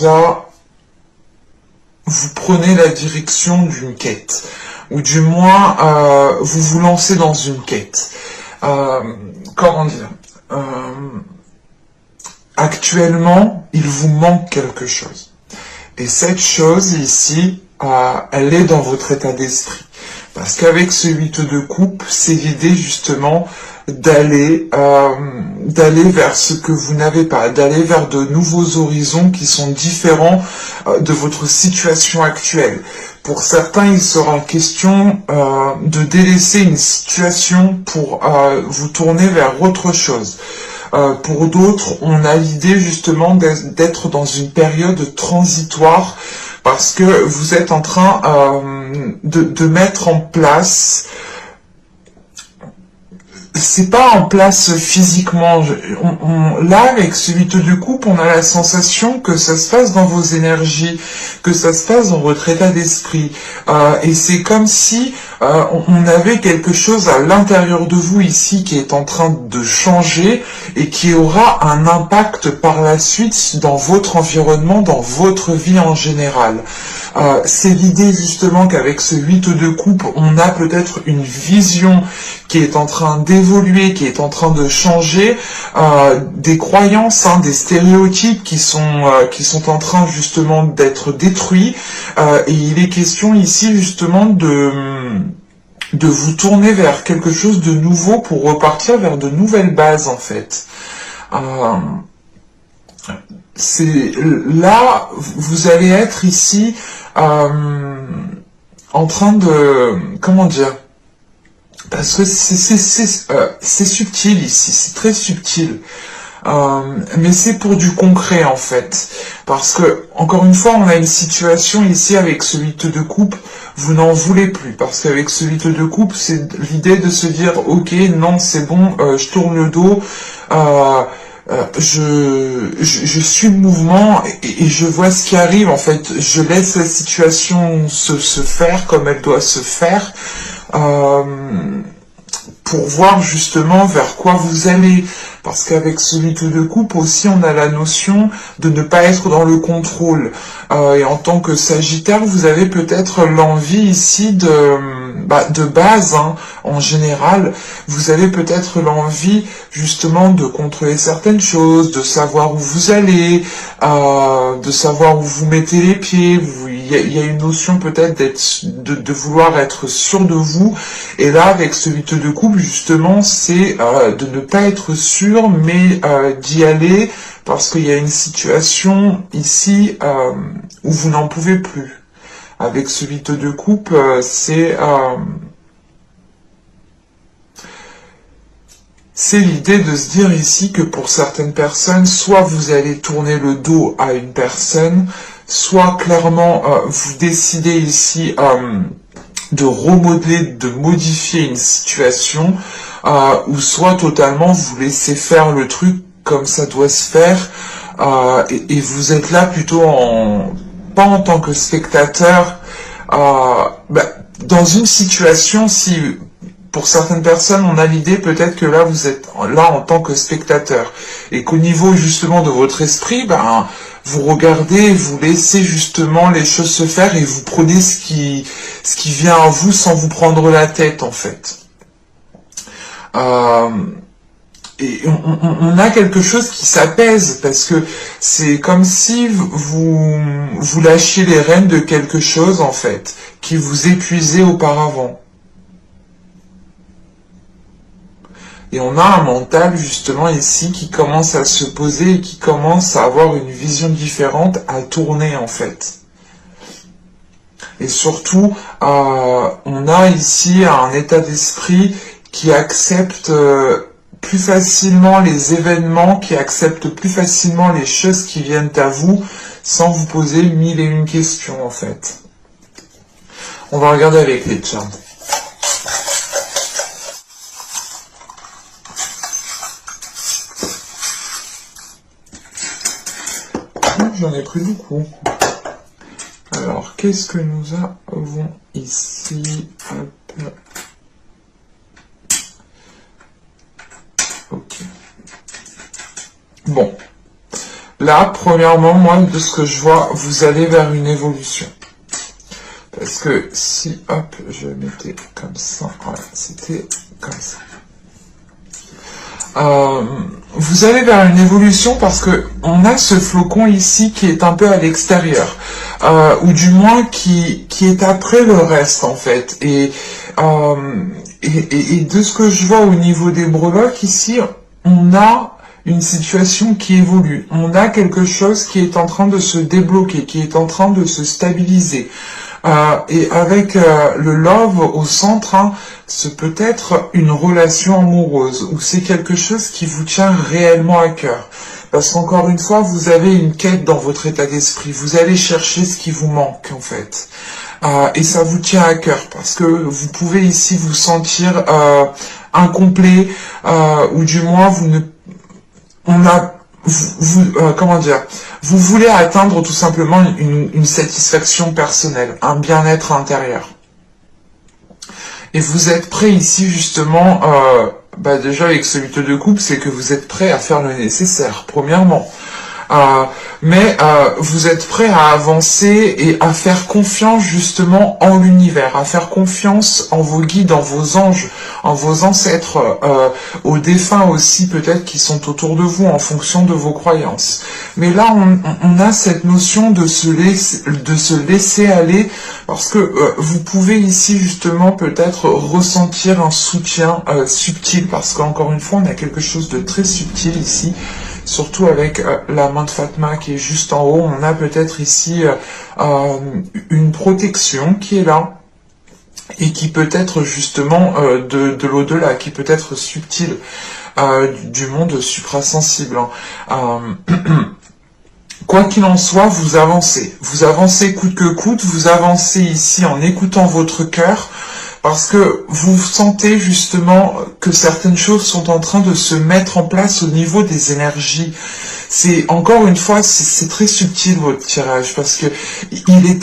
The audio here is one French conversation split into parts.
Là, vous prenez la direction d'une quête, ou du moins vous vous lancez dans une quête. Comment dire, actuellement, il vous manque quelque chose. Et cette chose ici, elle est dans votre état d'esprit. Parce qu'avec ce 8 de coupe, c'est l'idée justement d'aller vers ce que vous n'avez pas, d'aller vers de nouveaux horizons qui sont différents de votre situation actuelle. Pour certains, il sera question de délaisser une situation pour vous tourner vers autre chose. Pour d'autres, on a l'idée justement d'être dans une période transitoire parce que vous êtes en train de mettre en place, c'est pas en place physiquement, là avec ce 8 de coupe, on a la sensation que ça se passe dans vos énergies, que ça se passe dans votre état d'esprit, et c'est comme si on avait quelque chose à l'intérieur de vous ici qui est en train de changer et qui aura un impact par la suite dans votre environnement, dans votre vie en général. C'est l'idée justement qu'avec ce 8 de coupe, on a peut-être une vision qui est en train d'évoluer, qui est en train de changer, des croyances, des stéréotypes qui sont en train justement d'être détruits, et il est question ici justement de vous tourner vers quelque chose de nouveau pour repartir vers de nouvelles bases en fait. C'est là, vous allez être ici en train de, comment dire, parce que c'est subtil ici, c'est très subtil, mais c'est pour du concret en fait, parce que encore une fois, on a une situation ici avec ce 8 de coupe, vous n'en voulez plus, parce qu'avec ce 8 de coupe, c'est l'idée de se dire, ok, non, c'est bon, je tourne le dos, je suis le mouvement et je vois ce qui arrive en fait, je laisse la situation se faire comme elle doit se faire, pour voir justement vers quoi vous allez, parce qu'avec ce 8 de coupe aussi on a la notion de ne pas être dans le contrôle, et en tant que Sagittaire vous avez peut-être l'envie ici de base, en général, vous avez peut-être l'envie justement de contrôler certaines choses, de savoir où vous allez, de savoir où vous mettez les pieds, il y a une notion peut-être de vouloir être sûr de vous, et là avec ce 8 de coupe justement c'est de ne pas être sûr mais d'y aller parce qu'il y a une situation ici où vous n'en pouvez plus. Avec ce 8 de coupe, c'est l'idée de se dire ici que pour certaines personnes, soit vous allez tourner le dos à une personne, soit clairement vous décidez ici de remodeler, de modifier une situation, ou soit totalement vous laissez faire le truc comme ça doit se faire, et vous êtes là plutôt pas en tant que spectateur, dans une situation, si pour certaines personnes on a l'idée peut-être que là vous êtes là en tant que spectateur, et qu'au niveau justement de votre esprit, vous regardez, vous laissez justement les choses se faire et vous prenez ce qui vient à vous sans vous prendre la tête en fait. Et on a quelque chose qui s'apaise parce que c'est comme si vous lâchiez les rênes de quelque chose en fait qui vous épuisait auparavant. Et on a un mental justement ici qui commence à se poser et qui commence à avoir une vision différente, à tourner en fait. Et surtout, on a ici un état d'esprit qui accepte plus facilement les événements, qui accepte plus facilement les choses qui viennent à vous, sans vous poser 1001 questions en fait. On va regarder avec les charts. J'en ai pris beaucoup. Alors, qu'est-ce que nous avons ici? Hop. Ok. Bon. Là, premièrement, moi, de ce que je vois, vous allez vers une évolution. Parce que si, hop, je mettais comme ça, voilà, c'était comme ça. Vous allez vers une évolution parce que on a ce flocon ici qui est un peu à l'extérieur, ou du moins qui est après le reste en fait. Et de ce que je vois au niveau des breloques ici, on a une situation qui évolue. On a quelque chose qui est en train de se débloquer, qui est en train de se stabiliser. Et avec le love au centre, hein, c'est peut-être une relation amoureuse ou c'est quelque chose qui vous tient réellement à cœur. Parce qu'encore une fois, vous avez une quête dans votre état d'esprit. Vous allez chercher ce qui vous manque en fait. Et ça vous tient à cœur parce que vous pouvez ici vous sentir incomplet ou du moins vous ne... On a... comment dire, vous voulez atteindre tout simplement une satisfaction personnelle, un bien-être intérieur. Et vous êtes prêt ici justement, déjà avec ce 8 de coupe, c'est que vous êtes prêt à faire le nécessaire, premièrement. Mais vous êtes prêt à avancer et à faire confiance justement en l'univers, à faire confiance en vos guides, en vos anges, en vos ancêtres, aux défunts aussi peut-être qui sont autour de vous en fonction de vos croyances. Mais là, on a cette notion de se laisser aller parce que vous pouvez ici justement peut-être ressentir un soutien subtil parce qu'encore une fois, on a quelque chose de très subtil ici. Surtout avec la main de Fatma qui est juste en haut, on a peut-être ici une protection qui est là et qui peut être justement de l'au-delà, qui peut être subtile, du monde suprasensible. Quoi qu'il en soit, vous avancez coûte que coûte, vous avancez ici en écoutant votre cœur, parce que vous sentez justement que certaines choses sont en train de se mettre en place au niveau des énergies. C'est encore une fois, c'est très subtil votre tirage parce que il est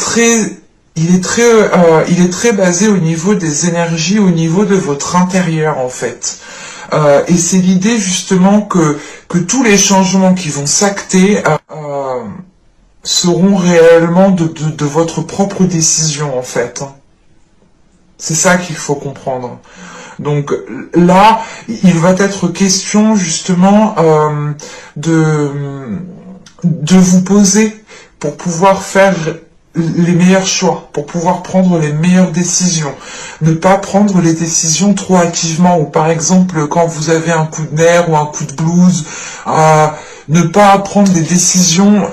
très basé au niveau des énergies, au niveau de votre intérieur en fait. Et c'est l'idée justement que tous les changements qui vont s'acter seront réellement de votre propre décision en fait. C'est ça qu'il faut comprendre. Donc là, il va être question justement de vous poser pour pouvoir faire les meilleurs choix, pour pouvoir prendre les meilleures décisions. Ne pas prendre les décisions trop hâtivement, ou par exemple quand vous avez un coup de nerf ou un coup de blues, ne pas prendre des décisions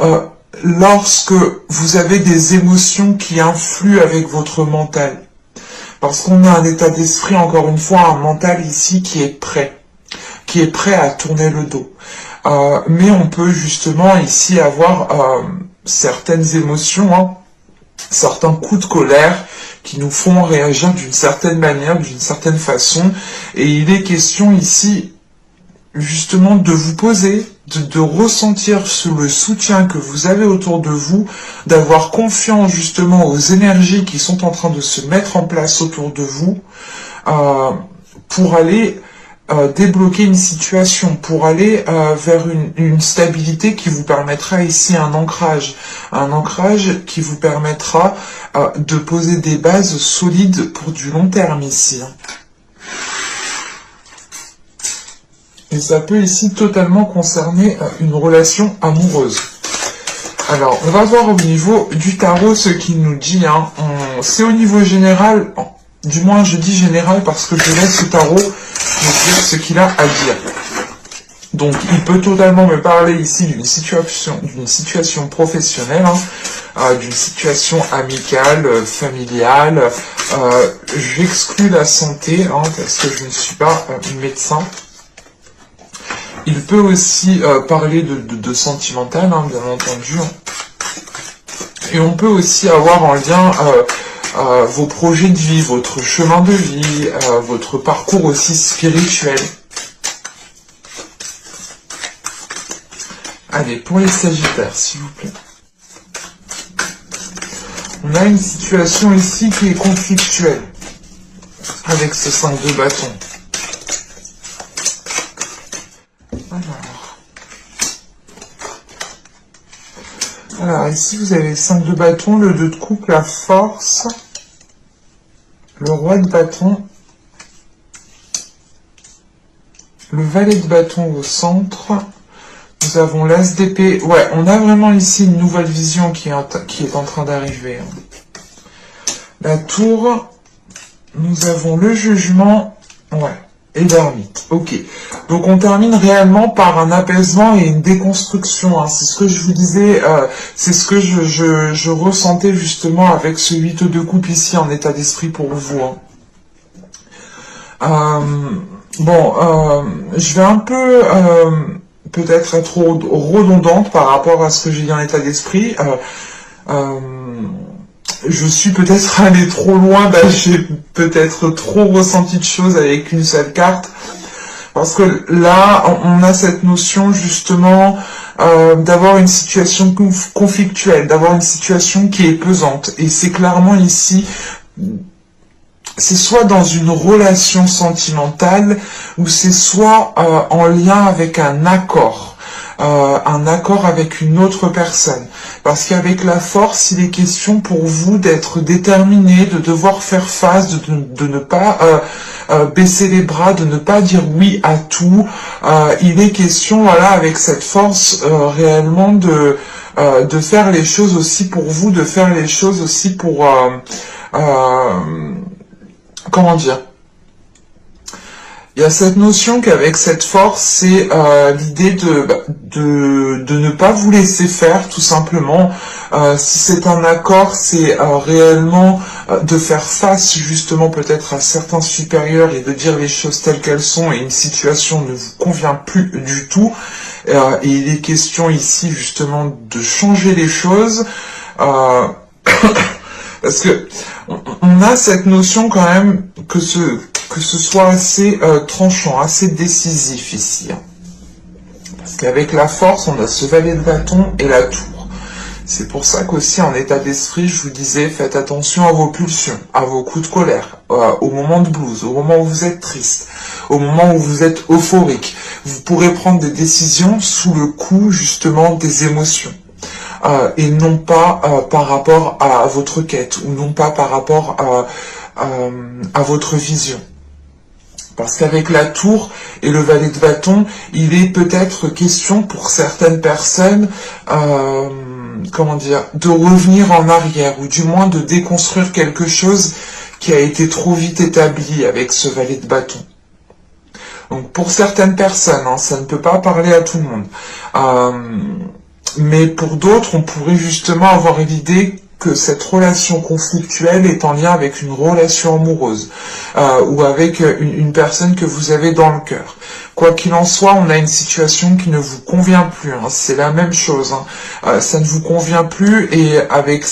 lorsque vous avez des émotions qui influent avec votre mental. Parce qu'on a un état d'esprit, encore une fois, un mental ici qui est prêt à tourner le dos. Mais on peut justement ici avoir certaines émotions, hein, certains coups de colère qui nous font réagir d'une certaine manière, d'une certaine façon. Et il est question ici justement de vous poser, de ressentir le soutien que vous avez autour de vous, d'avoir confiance justement aux énergies qui sont en train de se mettre en place autour de vous, pour aller débloquer une situation, pour aller vers une stabilité qui vous permettra ici un ancrage qui vous permettra de poser des bases solides pour du long terme ici. Et ça peut ici totalement concerner une relation amoureuse. Alors, on va voir au niveau du tarot ce qu'il nous dit. Hein. C'est au niveau général, du moins je dis général parce que je laisse ce tarot nous dire ce qu'il a à dire. Donc, il peut totalement me parler ici d'une situation professionnelle, hein, d'une situation amicale, familiale. J'exclus la santé, hein, parce que je ne suis pas médecin. Il peut aussi parler de sentimental, hein, bien entendu. Et on peut aussi avoir en lien vos projets de vie, votre chemin de vie, votre parcours aussi spirituel. Allez, pour les Sagittaires, s'il vous plaît. On a une situation ici qui est conflictuelle, avec ce 5 de bâton. Alors. ici, vous avez le 5 de bâton, le 2 de coupe, la force, le roi de bâton, le valet de bâton au centre. Nous avons l'as d'épée. Ouais, on a vraiment ici une nouvelle vision qui est en train d'arriver. La tour. Nous avons le jugement. Ouais. Et l'ermite. Ok. Donc on termine réellement par un apaisement et une déconstruction. Hein. C'est ce que je vous disais. C'est ce que je ressentais justement avec ce 8 de coupe ici en état d'esprit pour vous. Hein. Je vais un peu peut-être être redondante par rapport à ce que j'ai dit en état d'esprit. Je suis peut-être allé trop loin, j'ai peut-être trop ressenti de choses avec une seule carte. Parce que là, on a cette notion justement d'avoir une situation conflictuelle, d'avoir une situation qui est pesante. Et c'est clairement ici... C'est soit dans une relation sentimentale ou c'est soit en lien avec un accord avec une autre personne. Parce qu'avec la force, il est question pour vous d'être déterminé, de devoir faire face, de ne pas baisser les bras, de ne pas dire oui à tout. Il est question, voilà, avec cette force réellement de faire les choses aussi pour vous, de faire les choses aussi pour... comment dire, il y a cette notion qu'avec cette force, c'est l'idée de ne pas vous laisser faire, tout simplement. Si c'est un accord, c'est réellement de faire face justement peut-être à certains supérieurs et de dire les choses telles qu'elles sont et une situation ne vous convient plus du tout. Et il est question ici justement de changer les choses. Parce que on a cette notion quand même que ce soit assez tranchant, assez décisif ici. Hein. Parce qu'avec la force, on a ce valet de bâton et la tour. C'est pour ça qu'aussi en état d'esprit, je vous disais, faites attention à vos pulsions, à vos coups de colère, au moment de blues, au moment où vous êtes triste, au moment où vous êtes euphorique. Vous pourrez prendre des décisions sous le coup justement des émotions. Et non pas par rapport à votre quête, ou non pas par rapport à votre vision. Parce qu'avec la tour et le valet de bâton, il est peut-être question pour certaines personnes, comment dire, de revenir en arrière, ou du moins de déconstruire quelque chose qui a été trop vite établi avec ce valet de bâton. Donc pour certaines personnes, hein, ça ne peut pas parler à tout le monde. Mais pour d'autres, on pourrait justement avoir l'idée que cette relation conflictuelle est en lien avec une relation amoureuse ou avec une personne que vous avez dans le cœur. Quoi qu'il en soit, on a une situation qui ne vous convient plus. Hein, c'est la même chose. Hein. Ça ne vous convient plus et avec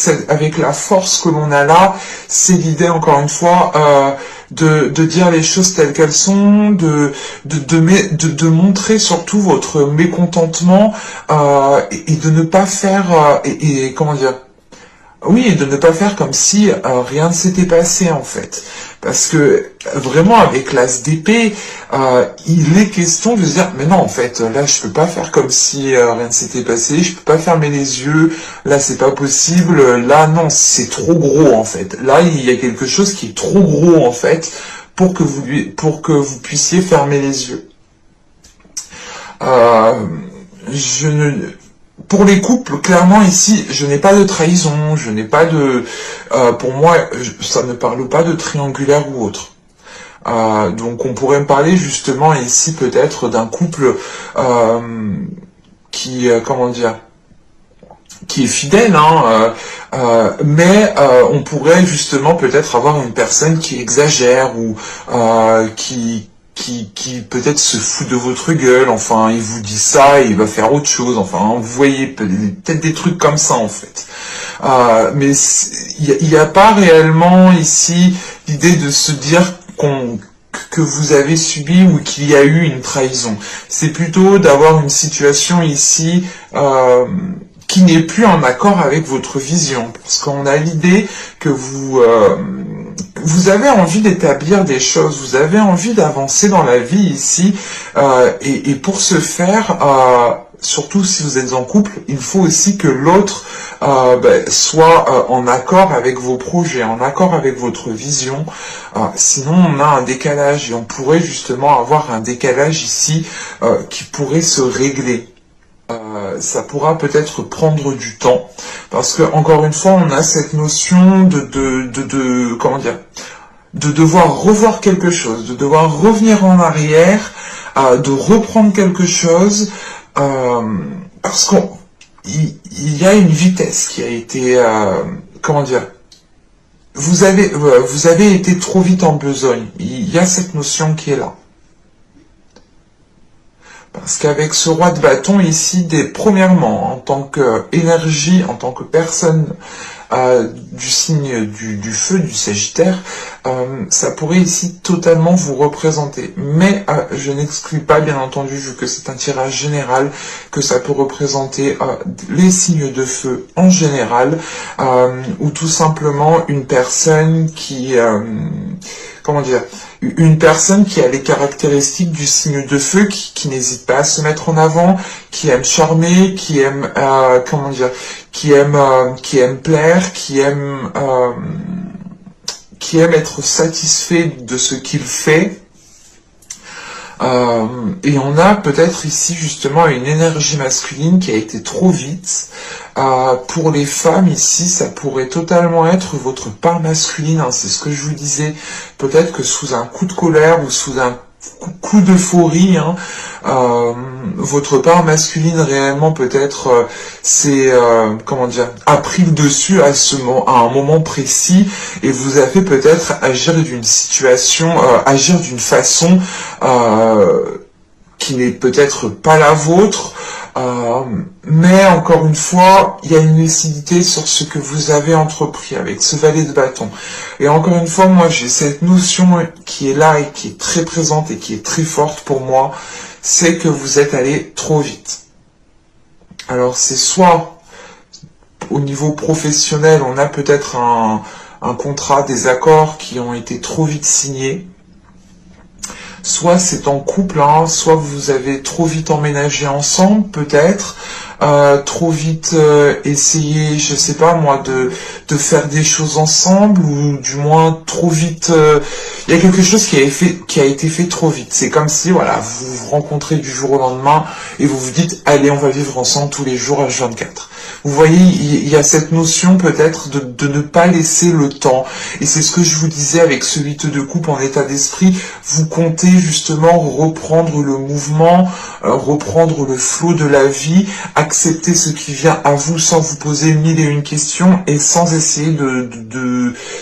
la force que l'on a là, c'est l'idée encore une fois de dire les choses telles qu'elles sont, de montrer surtout votre mécontentement et de ne pas faire comment dire. Oui, et de ne pas faire comme si rien ne s'était passé en fait. Parce que vraiment avec l'as d'épée, il est question de se dire mais non en fait là je peux pas faire comme si rien ne s'était passé, je peux pas fermer les yeux, là c'est pas possible, là non c'est trop gros en fait. Là il y a quelque chose qui est trop gros en fait pour que vous puissiez fermer les yeux. Pour les couples, clairement ici, je n'ai pas de trahison, je n'ai pas de... pour moi, ça ne parle pas de triangulaire ou autre. Donc on pourrait me parler justement ici peut-être d'un couple qui, comment dire, qui est fidèle, hein, mais on pourrait justement peut-être avoir une personne qui exagère ou qui peut-être se fout de votre gueule, enfin il vous dit ça et il va faire autre chose, enfin vous voyez peut-être des trucs comme ça en fait. Mais il n'y a pas réellement ici l'idée de se dire que vous avez subi ou qu'il y a eu une trahison. C'est plutôt d'avoir une situation ici qui n'est plus en accord avec votre vision, parce qu'on a l'idée que vous avez envie d'établir des choses, vous avez envie d'avancer dans la vie ici, et pour ce faire, surtout si vous êtes en couple, il faut aussi que l'autre soit en accord avec vos projets, en accord avec votre vision. Sinon, on a un décalage et on pourrait justement avoir un décalage ici qui pourrait se régler. Ça pourra peut-être prendre du temps parce que encore une fois, on a cette notion de comment dire, de devoir revoir quelque chose, de devoir revenir en arrière, de reprendre quelque chose, parce qu'il y a une vitesse qui a été, comment dire, vous avez été trop vite en besogne. Il y a cette notion qui est là. Parce qu'avec ce roi de bâton ici, premièrement, en tant qu'énergie, en tant que personne du signe du feu, du Sagittaire, ça pourrait ici totalement vous représenter. Mais je n'exclus pas, bien entendu, vu que c'est un tirage général, que ça peut représenter les signes de feu en général, ou tout simplement une personne qui... comment dire, une personne qui a les caractéristiques du signe de feu, qui n'hésite pas à se mettre en avant, qui aime charmer, qui aime, comment dire, qui aime plaire, qui aime être satisfait de ce qu'il fait. Et on a peut-être ici justement une énergie masculine qui a été trop vite. Pour les femmes ici, ça pourrait totalement être votre part masculine, hein, c'est ce que je vous disais. Peut-être que sous un coup de colère ou sous un coup d'euphorie, hein, votre part masculine réellement peut-être comment dire, a pris le dessus à un moment précis et vous a fait peut-être agir d'une situation, agir d'une façon qui n'est peut-être pas la vôtre, mais encore une fois, il y a une lucidité sur ce que vous avez entrepris avec ce valet de bâton. Et encore une fois, moi j'ai cette notion qui est là et qui est très présente et qui est très forte pour moi, c'est que vous êtes allé trop vite. Alors c'est soit au niveau professionnel, on a peut-être un contrat, des accords qui ont été trop vite signés, soit c'est en couple, hein, soit vous avez trop vite emménagé ensemble, peut-être, trop vite essayé, je sais pas moi, de faire des choses ensemble, ou du moins trop vite, il y a quelque chose qui a été fait trop vite. C'est comme si, voilà, vous vous rencontrez du jour au lendemain, et vous vous dites, allez, on va vivre ensemble tous les jours H24. Vous voyez, il y a cette notion peut-être de ne pas laisser le temps. Et c'est ce que je vous disais avec ce 8 de coupe en état d'esprit. Vous comptez justement reprendre le mouvement, reprendre le flot de la vie, accepter ce qui vient à vous sans vous poser mille et une questions et sans essayer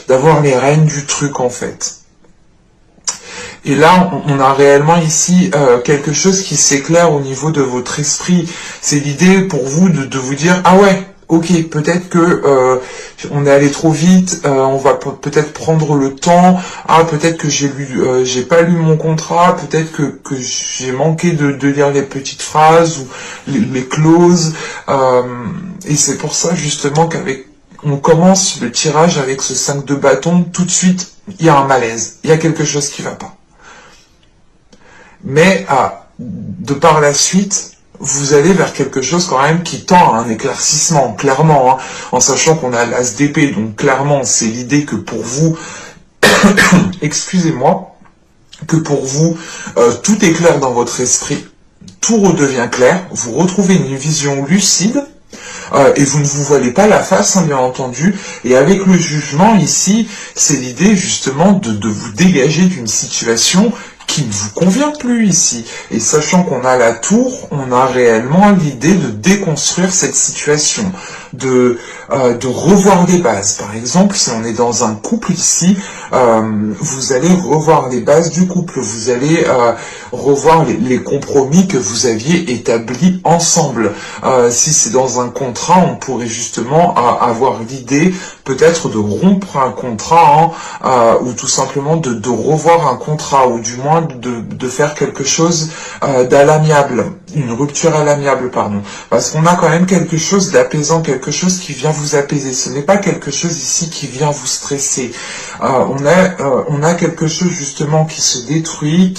d'avoir les rênes du truc en fait. Et là, on a réellement ici quelque chose qui s'éclaire au niveau de votre esprit. C'est l'idée pour vous de vous dire, ah ouais, ok, peut-être que on est allé trop vite, on va peut-être prendre le temps, ah peut-être que j'ai pas lu mon contrat, peut-être que j'ai manqué de lire les petites phrases ou les clauses, et c'est pour ça justement on commence le tirage avec ce 5 de bâton, tout de suite, il y a un malaise, il y a quelque chose qui va pas. Mais de par la suite, vous allez vers quelque chose quand même qui tend à un éclaircissement, clairement, hein, en sachant qu'on a l'as d'épée, donc clairement c'est l'idée que pour vous, excusez-moi, que pour vous, tout est clair dans votre esprit, tout redevient clair, vous retrouvez une vision lucide, et vous ne vous voilez pas la face, hein, bien entendu, et avec le jugement ici, c'est l'idée justement de vous dégager d'une situation qui ne vous convient plus ici. Et sachant qu'on a la tour, on a réellement l'idée de déconstruire cette situation, de revoir les bases. Par exemple, si on est dans un couple ici, vous allez revoir les bases du couple, vous allez revoir les compromis que vous aviez établis ensemble. Si c'est dans un contrat, on pourrait justement avoir l'idée peut-être de rompre un contrat, hein, ou tout simplement de revoir un contrat, ou du moins de faire quelque chose d'à l'amiable, une rupture à l'amiable, pardon. Parce qu'on a quand même quelque chose d'apaisant, quelque chose qui vient vous apaiser. Ce n'est pas quelque chose ici qui vient vous stresser. On a quelque chose justement qui se détruit,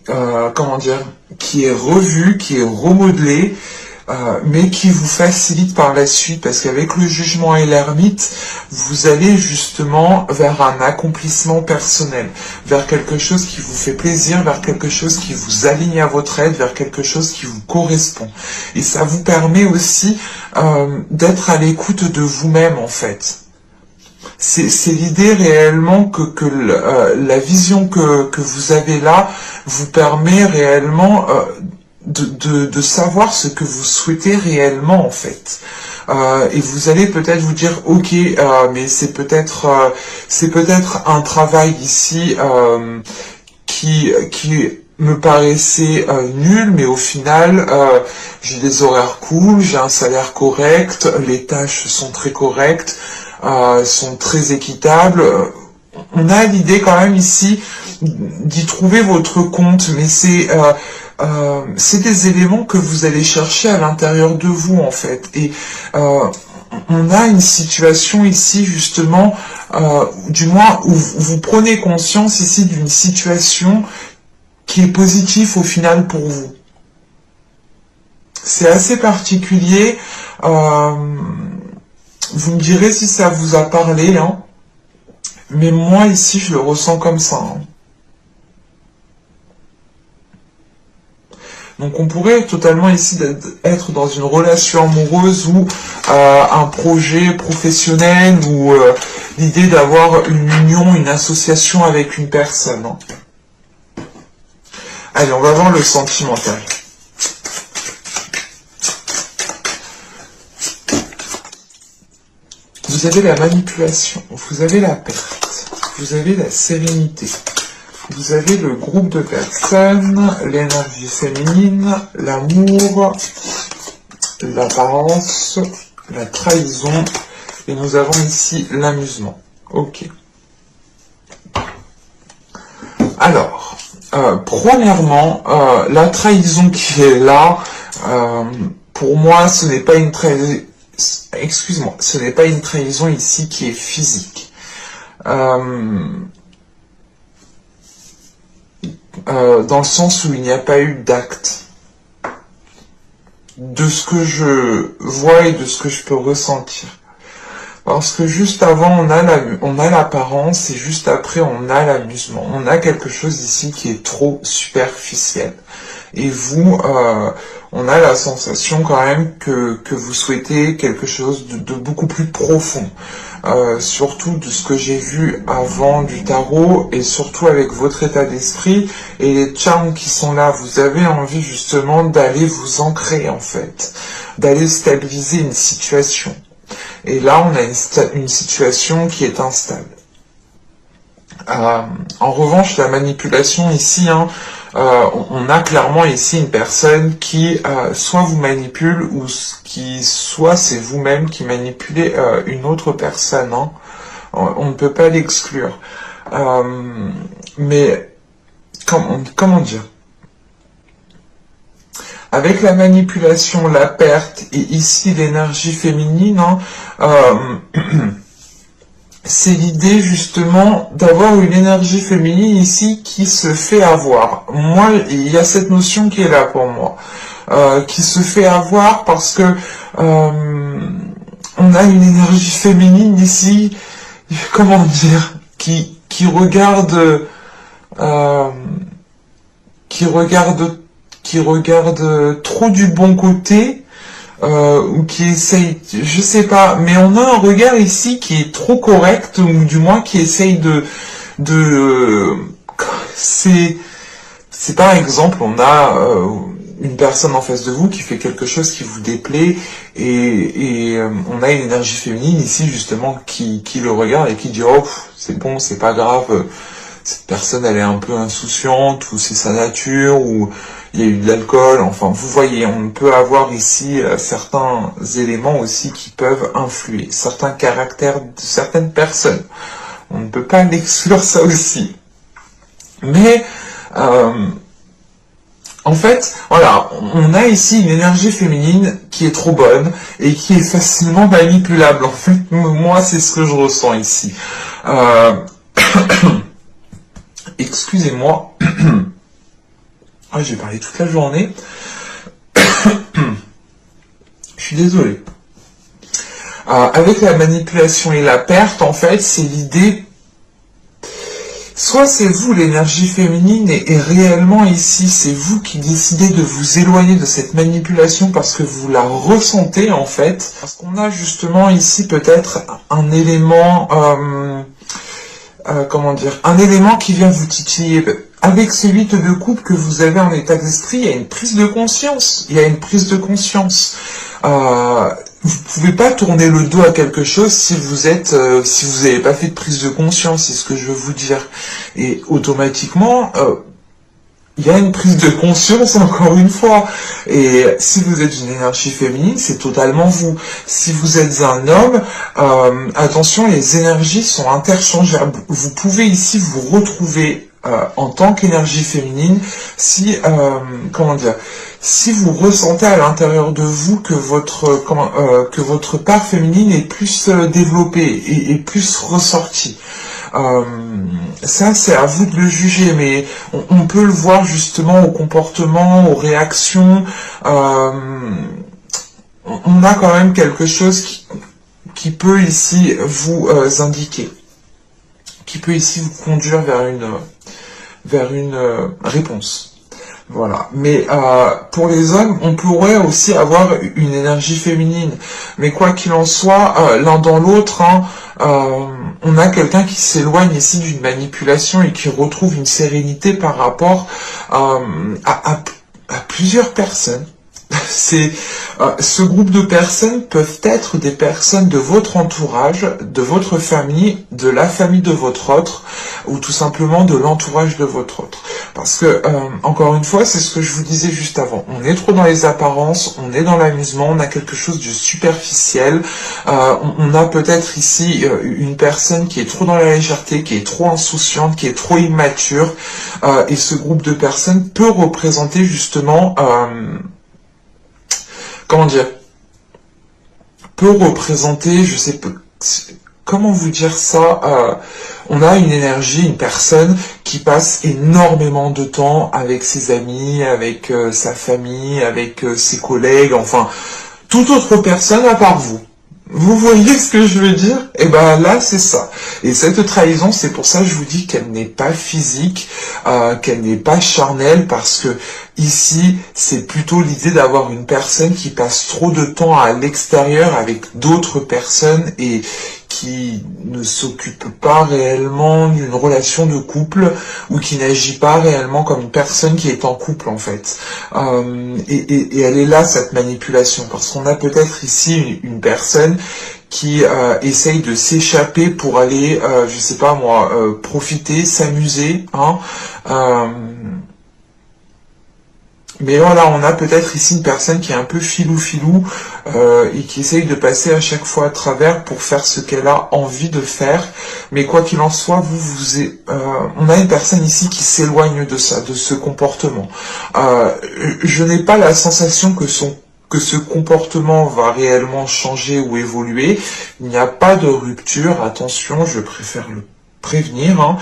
comment dire, qui est revu, qui est remodelé, mais qui vous facilite par la suite, parce qu'avec le jugement et l'ermite, vous allez justement vers un accomplissement personnel, vers quelque chose qui vous fait plaisir, vers quelque chose qui vous aligne à votre aide, vers quelque chose qui vous correspond. Et ça vous permet aussi d'être à l'écoute de vous-même, en fait. C'est l'idée réellement que la vision que vous avez là vous permet réellement de savoir ce que vous souhaitez réellement, en fait. Et vous allez peut-être vous dire, ok, mais c'est peut-être un travail ici qui me paraissait nul, mais au final, j'ai des horaires cool, j'ai un salaire correct, les tâches sont très correctes, sont très équitables. On a l'idée quand même ici d'y trouver votre compte, mais c'est des éléments que vous allez chercher à l'intérieur de vous, en fait. Et on a une situation ici, justement, du moins où vous prenez conscience ici d'une situation qui est positive au final pour vous. C'est assez particulier. Vous me direz si ça vous a parlé, hein. Mais moi, ici, je le ressens comme ça, hein. Donc on pourrait totalement ici être dans une relation amoureuse ou un projet professionnel ou l'idée d'avoir une union, une association avec une personne, hein. Allez, on va voir le sentimental. Vous avez la manipulation, vous avez la perte, vous avez la sérénité, vous avez le groupe de personnes, l'énergie féminine, l'amour, l'apparence, la trahison, et nous avons ici l'amusement. Ok. Alors, premièrement, la trahison qui est là, pour moi, ce n'est pas une trahison. Excuse-moi, ce n'est pas une trahison ici qui est physique. Dans le sens où il n'y a pas eu d'acte. De ce que je vois et de ce que je peux ressentir. Parce que juste avant, on a l'apparence et juste après, on a l'amusement. On a quelque chose ici qui est trop superficiel. Et vous, on a la sensation quand même que vous souhaitez quelque chose de beaucoup plus profond. Surtout de ce que j'ai vu avant du tarot et surtout avec votre état d'esprit et les charmes qui sont là. Vous avez envie justement d'aller vous ancrer, en fait, d'aller stabiliser une situation. Et là, on a une situation qui est instable. En revanche, la manipulation ici, hein, on a clairement ici une personne qui soit vous manipule ou qui soit c'est vous-même qui manipulez une autre personne. Hein. On ne peut pas l'exclure. Mais comment dire? Avec la manipulation, la perte et ici l'énergie féminine, hein, c'est l'idée justement d'avoir une énergie féminine ici qui se fait avoir. Moi, il y a cette notion qui est là pour moi, qui se fait avoir parce que on a une énergie féminine ici, comment dire, qui regarde trop du bon côté, ou qui essaye, je sais pas, mais on a un regard ici qui est trop correct, ou du moins qui essaye c'est par exemple, on a une personne en face de vous qui fait quelque chose qui vous déplaît, et on a une énergie féminine ici justement qui le regarde et qui dit oh c'est bon, c'est pas grave, cette personne elle est un peu insouciante, ou c'est sa nature, ou il y a eu de l'alcool, enfin vous voyez, on peut avoir ici certains éléments aussi qui peuvent influer, certains caractères de certaines personnes. On ne peut pas l'exclure ça aussi. Mais en fait, voilà, on a ici une énergie féminine qui est trop bonne et qui est facilement manipulable. En fait, moi c'est ce que je ressens ici. Excusez-moi. Ah, j'ai parlé toute la journée. Je suis désolé. Avec la manipulation et la perte, en fait, c'est l'idée, soit c'est vous, l'énergie féminine, et réellement ici, c'est vous qui décidez de vous éloigner de cette manipulation parce que vous la ressentez, en fait. Parce qu'on a justement ici peut-être un élément, comment dire, un élément qui vient vous titiller. Avec ce 8 de coupe que vous avez en état d'esprit, il y a une prise de conscience. Il y a une prise de conscience. Vous pouvez pas tourner le dos à quelque chose si vous êtes, si vous n'avez pas fait de prise de conscience, c'est ce que je veux vous dire. Et automatiquement, il y a une prise de conscience encore une fois. Et si vous êtes une énergie féminine, c'est totalement vous. Si vous êtes un homme, attention, les énergies sont interchangeables. Vous pouvez ici vous retrouver en tant qu'énergie féminine si, comment dire, si vous ressentez à l'intérieur de vous que votre part féminine est plus développée et plus ressortie. Ça, c'est à vous de le juger, mais on peut le voir justement au comportement, aux réactions. On a quand même quelque chose qui peut ici vous indiquer, qui peut ici vous conduire vers une réponse. Voilà. Mais pour les hommes, on pourrait aussi avoir une énergie féminine. Mais quoi qu'il en soit, l'un dans l'autre, hein, on a quelqu'un qui s'éloigne ici d'une manipulation et qui retrouve une sérénité par rapport à plusieurs personnes. C'est ce groupe de personnes peuvent être des personnes de votre entourage, de votre famille, de la famille de votre autre, ou tout simplement de l'entourage de votre autre. Parce que, encore une fois, c'est ce que je vous disais juste avant. On est trop dans les apparences, on est dans l'amusement, on a quelque chose de superficiel. On a peut-être ici une personne qui est trop dans la légèreté, qui est trop insouciante, qui est trop immature. Et ce groupe de personnes peut représenter justement... comment dire, peut représenter, je sais pas, comment vous dire ça, on a une énergie, une personne qui passe énormément de temps avec ses amis, avec sa famille, avec ses collègues, enfin, toute autre personne à part vous. Vous voyez ce que je veux dire? Et ben là, c'est ça. Et cette trahison, c'est pour ça que je vous dis qu'elle n'est pas physique, qu'elle n'est pas charnelle, parce que ici, c'est plutôt l'idée d'avoir une personne qui passe trop de temps à l'extérieur avec d'autres personnes et qui ne s'occupe pas réellement d'une relation de couple ou qui n'agit pas réellement comme une personne qui est en couple en fait. Et elle est là cette manipulation parce qu'on a peut-être ici une personne qui essaye de s'échapper pour aller, je sais pas moi, profiter, s'amuser, hein. Mais voilà, on a peut-être ici une personne qui est un peu filou-filou et qui essaye de passer à chaque fois à travers pour faire ce qu'elle a envie de faire. Mais quoi qu'il en soit, on a une personne ici qui s'éloigne de ça, de ce comportement. Je n'ai pas la sensation que ce comportement va réellement changer ou évoluer. Il n'y a pas de rupture, attention, je préfère le prévenir, hein.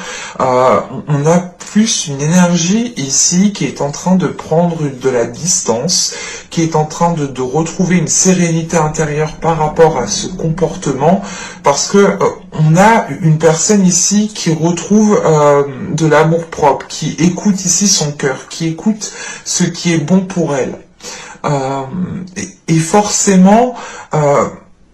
On a plus une énergie ici qui est en train de prendre de la distance, qui est en train de retrouver une sérénité intérieure par rapport à ce comportement, parce que on a une personne ici qui retrouve de l'amour propre, qui écoute ici son cœur, qui écoute ce qui est bon pour elle. Et forcément,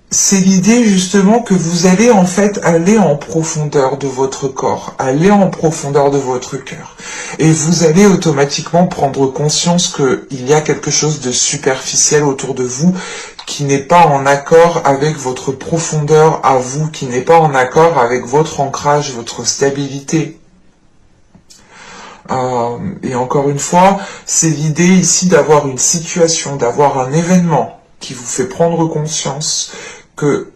c'est l'idée justement que vous allez en fait aller en profondeur de votre corps, aller en profondeur de votre cœur. Et vous allez automatiquement prendre conscience qu'il y a quelque chose de superficiel autour de vous qui n'est pas en accord avec votre profondeur à vous, qui n'est pas en accord avec votre ancrage, votre stabilité. Et encore une fois, c'est l'idée ici d'avoir une situation, d'avoir un événement qui vous fait prendre conscience que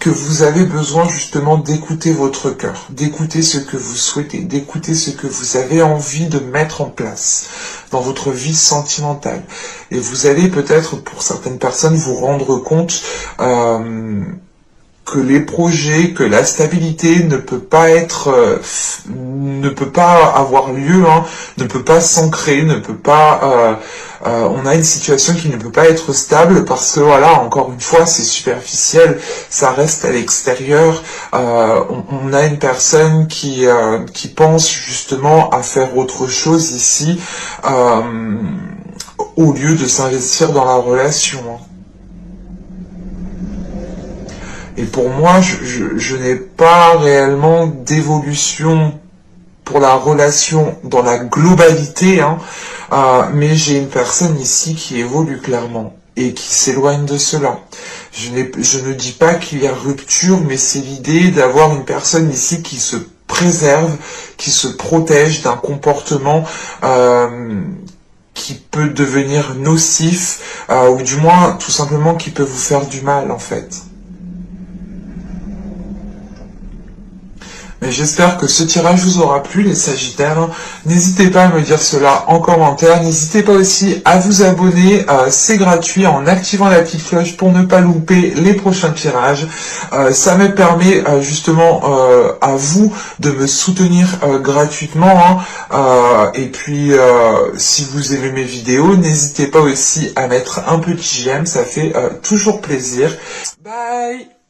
vous avez besoin justement d'écouter votre cœur, d'écouter ce que vous souhaitez, d'écouter ce que vous avez envie de mettre en place dans votre vie sentimentale. Et vous allez peut-être, pour certaines personnes, vous rendre compte que les projets, que la stabilité ne peut pas ne peut pas avoir lieu, hein, ne peut pas s'ancrer, ne peut pas, on a une situation qui ne peut pas être stable parce que voilà, encore une fois, c'est superficiel, ça reste à l'extérieur. On a une personne qui pense justement à faire autre chose ici, au lieu de s'investir dans la relation, hein. Et pour moi, je n'ai pas réellement d'évolution pour la relation dans la globalité, hein, mais j'ai une personne ici qui évolue clairement et qui s'éloigne de cela. Je ne dis pas qu'il y a rupture, mais c'est l'idée d'avoir une personne ici qui se préserve, qui se protège d'un comportement qui peut devenir nocif, ou du moins tout simplement qui peut vous faire du mal en fait. Mais j'espère que ce tirage vous aura plu, les Sagittaires. N'hésitez pas à me dire cela en commentaire. N'hésitez pas aussi à vous abonner. C'est gratuit en activant la petite cloche pour ne pas louper les prochains tirages. Ça me permet justement à vous de me soutenir gratuitement, hein. Et puis, si vous aimez mes vidéos, n'hésitez pas aussi à mettre un petit j'aime. Ça fait toujours plaisir. Bye!